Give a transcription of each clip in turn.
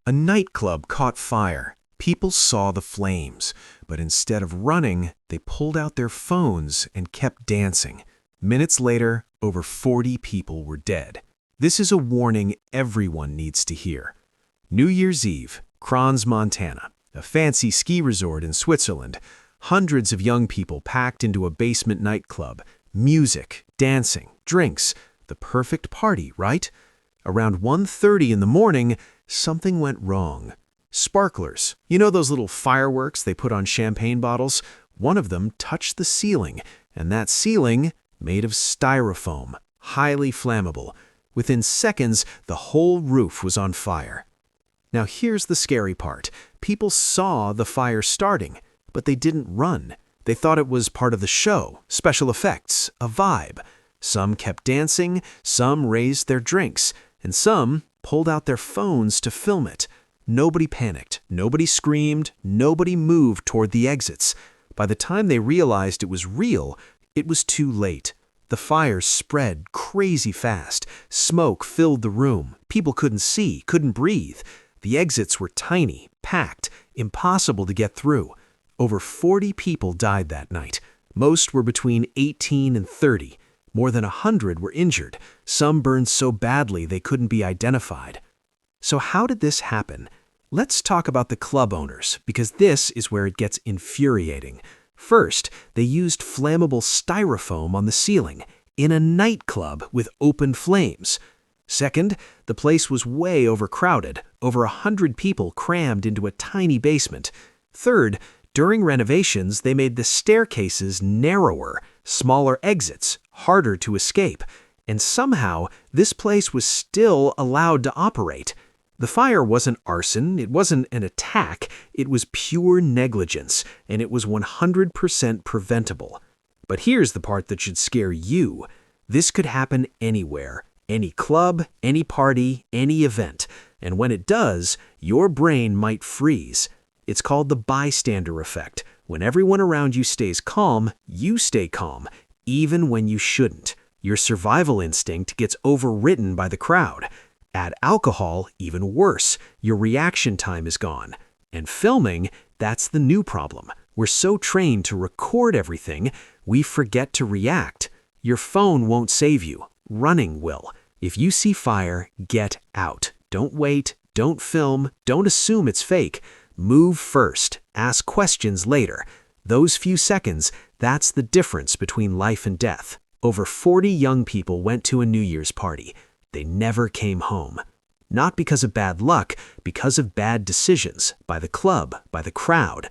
A nightclub caught fire. People saw the flames, but instead of running, they pulled out their phones and kept dancing. Minutes later, over 40 people were dead. This is a warning everyone needs to hear. New Year's Eve, Crans, Montana, a fancy ski resort in Switzerland. Hundreds of young people packed into a basement nightclub. Music, dancing, drinks. The perfect party, right? Around 1:30 in the morning, something went wrong. Sparklers, you know those little fireworks they put on champagne bottles? One of them touched the ceiling, and that ceiling made of styrofoam, highly flammable. Within seconds, the whole roof was on fire. Now here's the scary part. People saw the fire starting, but they didn't run. They thought it was part of the show, special effects, a vibe. Some kept dancing, some raised their drinks, and some pulled out their phones to film it. Nobody panicked, nobody screamed, nobody moved toward the exits. By the time they realized it was real, it was too late. The fire spread crazy fast. Smoke filled the room. People couldn't see, couldn't breathe. The exits were tiny, packed, impossible to get through. Over 40 people died that night. Most were between 18 and 30. More than 100 were injured. Some burned so badly they couldn't be identified. So how did this happen? Let's talk about the club owners, because this is where it gets infuriating. First, they used flammable styrofoam on the ceiling, in a nightclub with open flames. Second, the place was way overcrowded, over 100 people crammed into a tiny basement. Third, during renovations, they made the staircases narrower, smaller exits, harder to escape. And somehow, this place was still allowed to operate. The fire wasn't arson, it wasn't an attack, it was pure negligence, and it was 100% preventable. But here's the part that should scare you. This could happen anywhere, any club, any party, any event. And when it does, your brain might freeze. It's called the bystander effect. When everyone around you stays calm, you stay calm, even when you shouldn't. Your survival instinct gets overridden by the crowd. Add alcohol, even worse. Your reaction time is gone. And filming, that's the new problem. We're so trained to record everything, we forget to react. Your phone won't save you. Running will. If you see fire, get out. Don't wait. Don't film. Don't assume it's fake. Move first. Ask questions later. Those few seconds, that's the difference between life and death. Over 40 young people went to a New Year's party. They never came home. Not because of bad luck, because of bad decisions, by the club, by the crowd.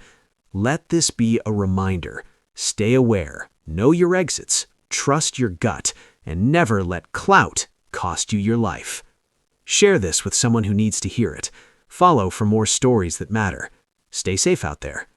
Let this be a reminder. Stay aware, know your exits, trust your gut, and never let clout cost you your life. Share this with someone who needs to hear it. Follow for more stories that matter. Stay safe out there.